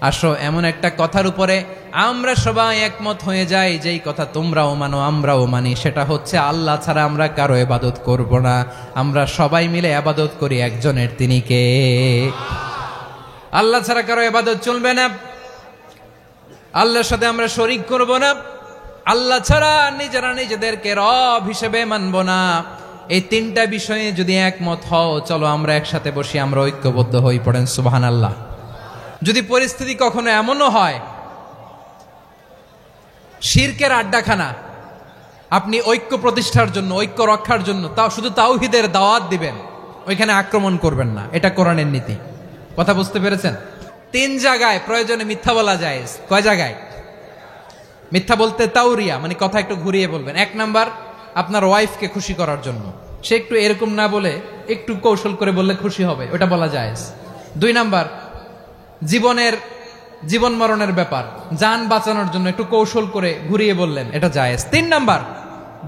আসো এমন একটা কথার উপরে আমরা সবাই একমত হয়ে যাই, যেই কথা তোমরাও মানো আমরাও মানি, সেটা হচ্ছে আল্লাহ ছাড়া আমরা কারো ইবাদত করব না। আমরা সবাই মিলে ইবাদত করি একজনের, তিনি কে? আল্লাহ ছাড়া কারো ইবাদত চলবে না, আল্লাহর সাথে আমরা শরীক করব না, আল্লাহ ছাড়া নিজেরা নিজেদেরকে রব হিসেবে মানব না। এই তিনটা বিষয়ে যদি একমত হও, চলো আমরা একসাথে বসি, আমরা ঐক্যবদ্ধ হই। পড়েন সুবহানাল্লাহ। যদি পরিস্থিতি কখনো এমনও হয় শিরকের আড্ডাখানা, আপনি ঐক্য প্রতিষ্ঠার জন্য, ঐক্য রক্ষার জন্য তাও শুধু তাওহীদের দাওয়াত দিবেন, ওইখানে আক্রমণ করবেন না। এটা কোরআনের নীতি। কথা বুঝতে পেরেছেন? 3 জায়গায় প্রয়োজনে মিথ্যা বলা যায়। কয় জায়গায় মিথ্যা বলতে? তাওরিয়া, মানে কথা একটু ঘুরিয়ে বলবেন। 1 নাম্বার, আপনার ওয়াইফকে খুশি করার জন্য, সে একটু এরকম না বলে একটু কৌশল করে বললে খুশি হবে, ওটা বলা যায়। 2 নাম্বার, জীবন মরণের ব্যাপার, জান বাঁচানোর জন্য একটু কৌশল করে ঘুরিয়ে বললেন, এটা জায়েজ। 3 নাম্বার,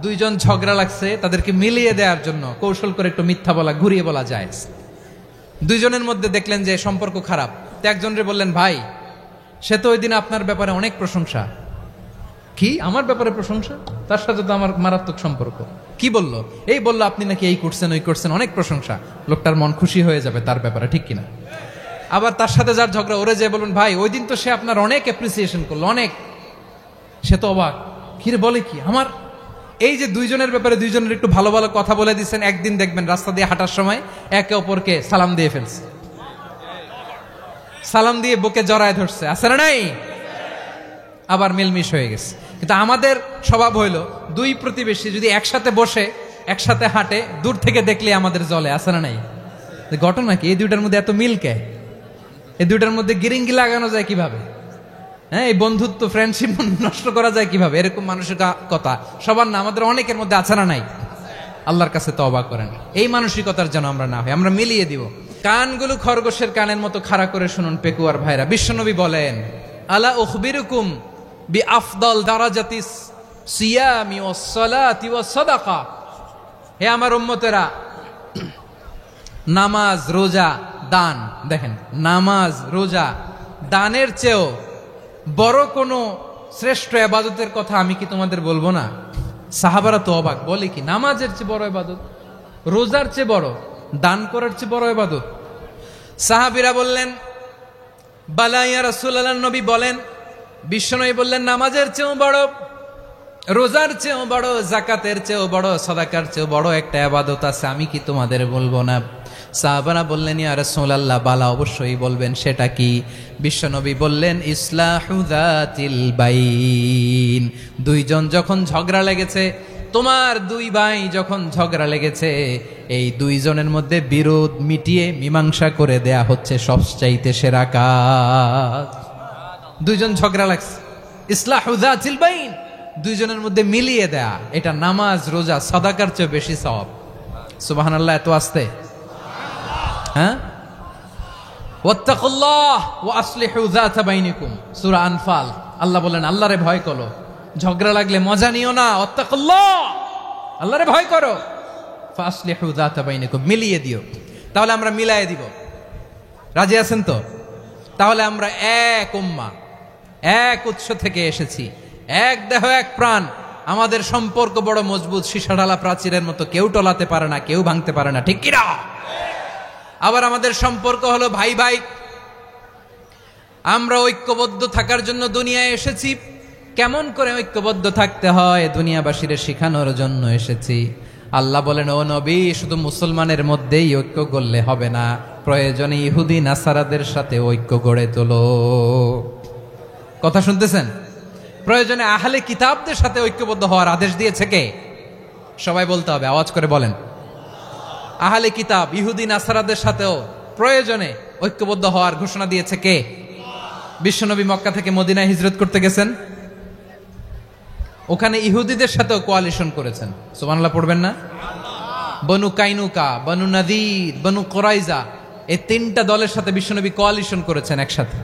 2 জন ঝগড়া লাগছে, তাদেরকে মিলিয়ে দেওয়ার জন্য কৌশল করে একটু মিথ্যা বলা, ঘুরিয়ে বলা জায়েজ। 2 জনের মধ্যে দেখলেন যে সম্পর্ক খারাপ, তো একজনরে বললেন, ভাই সে তো ওই দিন আপনার ব্যাপারে অনেক প্রশংসা। কি আমার ব্যাপারে প্রশংসা? তার সাথে তো আমার মারাত্মক সম্পর্ক। কি বললো? এই বললো আপনি নাকি এই করছেন ওই করছেন, অনেক প্রশংসা। লোকটার মন খুশি হয়ে যাবে তার ব্যাপারে, ঠিক কিনা? আবার তার সাথে যার ঝগড়া, ওরে যে বলুন, ভাই ওই দিন তো সে আপনার অনেক অ্যাপ্রিসিয়েশন করলো, অনেক। সে তো অবাক, কি রে বলে কি আমার? এই যে 2 জনের ব্যাপারে 2 জনের একটু ভালো ভালো কথা বলে দিচ্ছেন, একদিন দেখবেন রাস্তা দিয়ে হাঁটার সময় একে অপরকে সালাম দিয়ে ফেলছে, সালাম দিয়ে বুকে জড়ায় ধরছে, আছে না নাই? আবার মিলমিশ হয়ে গেছে। কিন্তু আমাদের স্বভাব হইল, 2 প্রতিবেশী যদি একসাথে বসে একসাথে হাঁটে, দূর থেকে দেখলে আমাদের জলে, আছে না নাই? ঘটনা কি? এই 2টার মধ্যে এত মিল কে? এই 2টার মধ্যে গিরিঙ্গি লাগানো যায় কিভাবে? হ্যাঁ, এই বন্ধুত্ব, ফ্রেন্ডশিপ নষ্ট করা যায় কিভাবে? এরকম মানসিকতা সবার না, আমাদের অনেকের মধ্যে আছে না নাই? আল্লাহর কাছে তওবা করেন, এই মানসিকতার যেন আমরা না হই, আমরা মিলিয়ে দিব। কানগুলো খরগোশের কানের মতো খাড়া করে শুনুন পেকুয়ার ভাইরা। বিশ্বনবী বলেন, আলা উখবিরুকুম বি আফদাল দারাজাতিস সিয়ামি ওয়াস সালাতি ওয়াস সাদাকা। হে আমার উম্মতেরা, নামাজ, রোজা, দান, দেখেন নামাজ, রোজা, দানের চেয়েও বড় কোনো শ্রেষ্ঠ ইবাদতের কথা আমি কি তোমাদের বলবো না? সাহাবারা তো অবাক, বলে কি নামাজের চেয়ে বড় ইবাদত, রোজার চেয়ে বড়, দান করার চেয়ে বড় ইবাদত? সাহাবীরা বললেন, বালা ইয়া রাসূলুল্লাহ। নবী বলেন, বিশ্বনবী বললেন, নামাজের চেয়েও বড়, রোজার চেয়েও বড়, যাকাতের চেয়েও বড়, সাদাকার চেয়েও বড় একটা ইবাদত আছে, আমি কি তোমাদের বলবো না? সাহাবারা বললেন, ইয়া রাসূলুল্লাহ, বালা অবশ্যই বলবেন, সেটা কি? বিশ্বনবী বললেন, ইসলাহু যাতিল বাইন। 2 জন যখন ঝগড়া লেগেছে, তোমার 2 ভাই যখন ঝগড়া লেগেছে, এই 2 জনের মধ্যে বিরোধ মিটিয়ে মীমাংসা করে দেয়া হচ্ছে সবচাইতে সেরা কাজ। 2 জন ঝগড়া লাগছে, ইসলাহু যাতিল বাইন, 2 জনের মধ্যে মিলিয়ে দেয়া, এটা নামাজ, রোজা, সাদাকার চেয়ে বেশি সওয়াব। সুবহানাল্লাহ। এত আস্তে? হ্যাঁ, ওয়াত্তাকুল্লাহ ওয়া আসলিহু যাতা বাইনিকুম, সূরা আনফাল। আল্লাহ বলেন, আল্লাহরে ভয় করো, ঝগড়া লাগলে মজা নিও না, ওয়াত্তাকুল্লাহ, আল্লাহরে ভয় করো, ফাসলিহু যাতা বাইনিকুম, মিলিয়ে দিও। তাহলে আমরা মিলায়ে দিব, রাজি আছেন তো? তাহলে আমরা এক উম্মাহ, এক উৎস থেকে এসেছি, এক দেহ এক প্রাণ, আমাদের সম্পর্ক বড় মজবুত, সীসাঢালা প্রাচীরের মতো, কেউ টলাতে পারে না, কেউ ভাঙতে পারে না, ঠিক কিনা? আবার আমাদের সম্পর্ক হলো ভাই ভাই, আমরা ঐক্যবদ্ধ থাকার জন্য দুনিয়ায় এসেছি। কেমন করে ঐক্যবদ্ধ থাকতে হয় দুনিয়াবাসীর শেখানোর জন্য এসেছি। আল্লাহ বলেন, ও নবী, শুধু মুসলমানের মধ্যেই ঐক্য করলে হবে না, প্রয়োজনে ইহুদি নাসারাদের সাথে ঐক্য গড়ে তোলো। কথা শুনতেছেন? প্রয়োজনে আহলে কিতাবদের সাথে ঐক্যবদ্ধ হওয়ার আদেশ দিয়েছে কে? সবাই বলতে হবে, আওয়াজ করে বলেন। আহলে কিতাব, ইহুদি নাসারাদের সাথেও প্রয়োজনে ঐক্যবদ্ধ হওয়ার ঘোষণা দিয়েছে কে? বিশ্বনবী মক্কা থেকে মদিনায় হিজরত করতে গেছেন, ওখানে ইহুদিদের সাথেও কোয়ালিশন করেছেন। সুবহানাল্লাহ পড়বেন না? বনু কাইনুকা, বনু নাদির, বনু কুরাইজা, এই 3টা দলের সাথে বিশ্বনবী কোয়ালিশন করেছেন একসাথে।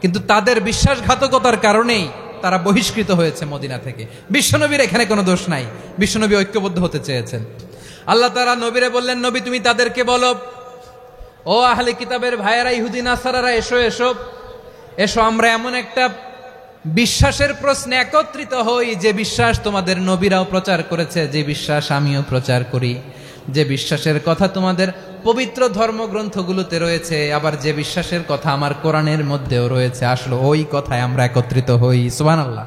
কিন্তু তাদের বিশ্বাসঘাতকতার কারণেই তারা বহিষ্কৃত হয়েছে মদিনা থেকে। বিশ্বনবীর এখানে কোনো দোষ নাই, বিশ্বনবী ঐক্যবদ্ধ হতে চেয়েছেন। আল্লাহ তাআলা নবীরে বললেন, নবী তুমি তাদেরকে বলো, ও আহলে কিতাবের ভাইয়েরা, ইহুদি নাসারারা, এসো এসো, এসো আমরা এমন একটা বিশ্বাসের প্রশ্নে একত্রিত হই, যে বিশ্বাস তোমাদের নবীরাও প্রচার করেছে, যে বিশ্বাস আমিও প্রচার করি, যে বিশ্বাসের কথা তোমাদের পবিত্র ধর্মগ্রন্থগুলোতে রয়েছে, আবার যে বিশ্বাসের কথা আমার কোরআনের মধ্যেও রয়েছে। আসলে ওই কথায় আমরা একত্রিত হই। সুবহানাল্লাহ।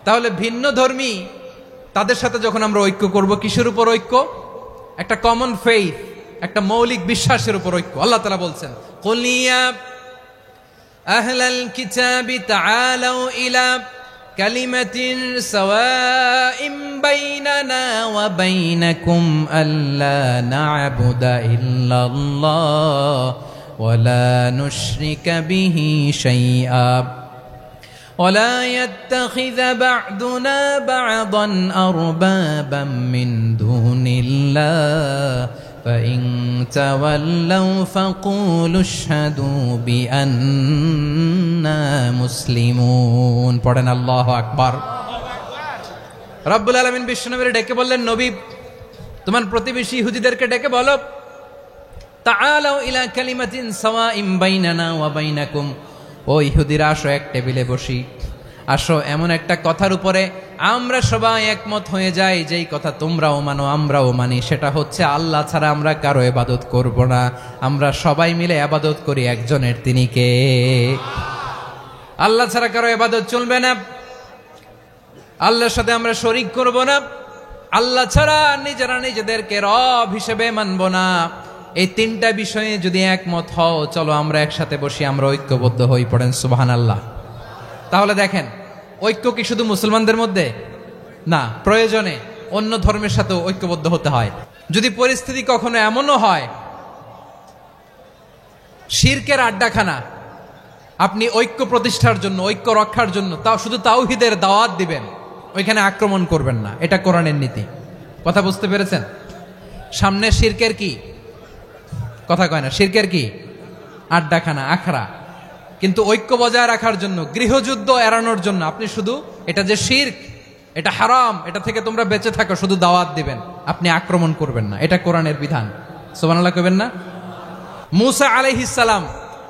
তাহলে ভিন্ন ধর্মী তাদের সাথে যখন আমরা ঐক্য করব, কিসের উপর ঐক্য? একটা কমন ফেইথ, একটা মৌলিক বিশ্বাসের উপর ঐক্য। আল্লাহ তাআলা বলছেন, কুল ইয়া আহলাল কিতাবি তাআলাউ ইলা কালিমাতিন সাওয়াইম বাইনানা ওয়া বাইনাকুম আল্লা না'বুদা ইল্লাল্লাহ ওয়া লা নুশরিকা বিহি শাইআ ولا يتخذ بعضنا بعضا أربابا من دون الله فإن تولوا فقولوا اشهدوا بأننا مسلمون পড়েন আল্লাহু আকবার। রব্বুল আলামিন বিশ্বনবীর ডেকে বললেন, নবী তোমার প্রতিবেশী ইহুদিদেরকে ডেকে বলো, তাআলাউ ইলা কালিমাতিন সাওয়াইম বাইনানা ওয়া বাইনাকুম, ও ইহুদিরা আসো এক টেবিলে বসি, আসো এমন একটা কথার উপরে আমরা সবাই একমত হয়ে যাই, যেই কথা তোমরাও মানো আমরাও মানি, সেটা হচ্ছে আল্লাহ ছাড়া আমরা কারো ইবাদত করব না, আমরা সবাই মিলে ইবাদত করি একজনের, তিনি কে? আল্লাহ ছাড়া কারো ইবাদত চলবে না, আল্লাহর সাথে আমরা শরীক করব না, আল্লাহ ছাড়া নিজেরা নিজেদেরকে রব হিসেবে মানব না। এই তিনটা বিষয়ে যদি একমত হও, চলো আমরা একসাথে বসি, আমরা ঐক্যবদ্ধ হই। পড়েন সুবহানাল্লাহ। তাহলে দেখেন, ঐক্য কি শুধু মুসলমানদের মধ্যে না, প্রয়োজনে অন্য ধর্মের সাথে ঐক্যবদ্ধ হতে হয়। যদি পরিস্থিতি কখনো এমনও হয় শিরকের আড্ডাখানা, আপনি ঐক্য প্রতিষ্ঠার জন্য, ঐক্য রক্ষার জন্য তাও শুধু তাওহীদের দাওয়াত দিবেন, ওইখানে আক্রমণ করবেন না। এটা কোরআনের নীতি। কথা বুঝতে পেরেছেন? সামনে শিরকের কি কথা কয় না, শিরকের কি আড্ডাখানা, আখড়া। কিন্তু ঐক্য বজায় রাখার জন্য, গৃহযুদ্ধ এড়ানোর জন্য আপনি শুধু এটা যে শিরক, এটা হারাম, এটা থেকে তোমরা বেঁচে থাকো, শুধু দাওয়াত দিবেন, আপনি আক্রমণ করবেন না। এটা কোরআনের বিধান। সুবহানাল্লাহ কইবেন না? মূসা আলাইহিস সালাম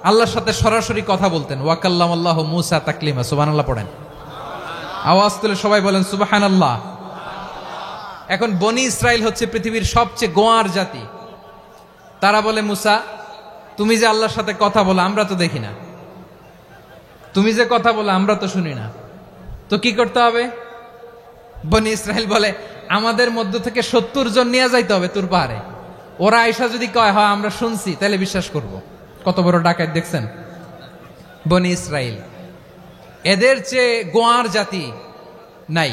আল্লাহর সাথে সরাসরি কথা বলতেন। ওয়া কাল্লামাল্লাহু মূসা তাকলিমা। সুবহানাল্লাহ পড়েন। আওয়াজ তুলে সবাই বলেন সুবহানাল্লাহ। এখন বনি ইসরাইল হচ্ছে পৃথিবীর সবচেয়ে গোয়ার জাতি। তারা বলে, মূসা তুমি যে আল্লাহর সাথে কথা বলো আমরা তো দেখি না, তুমি যে কথা বলো আমরা তো শুনি না, তো কি করতে হবে? বনি ইসরাইল বলে, আমাদের মধ্য থেকে 70 জন নিয়ে যাইতে হবে তুর পাহাড়ে। ওরা আয়েশা যদি কয় হয় আমরা শুনছি, তাহলে বিশ্বাস করব। কত বড় ডাকাত দেখছেন বনি ইসরাইল। এদের চেয়ে গোয়ার জাতি নাই।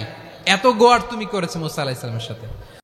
এত গোয়ার তুমি করেছে মূসা আলাইহিস সালামের সাথে।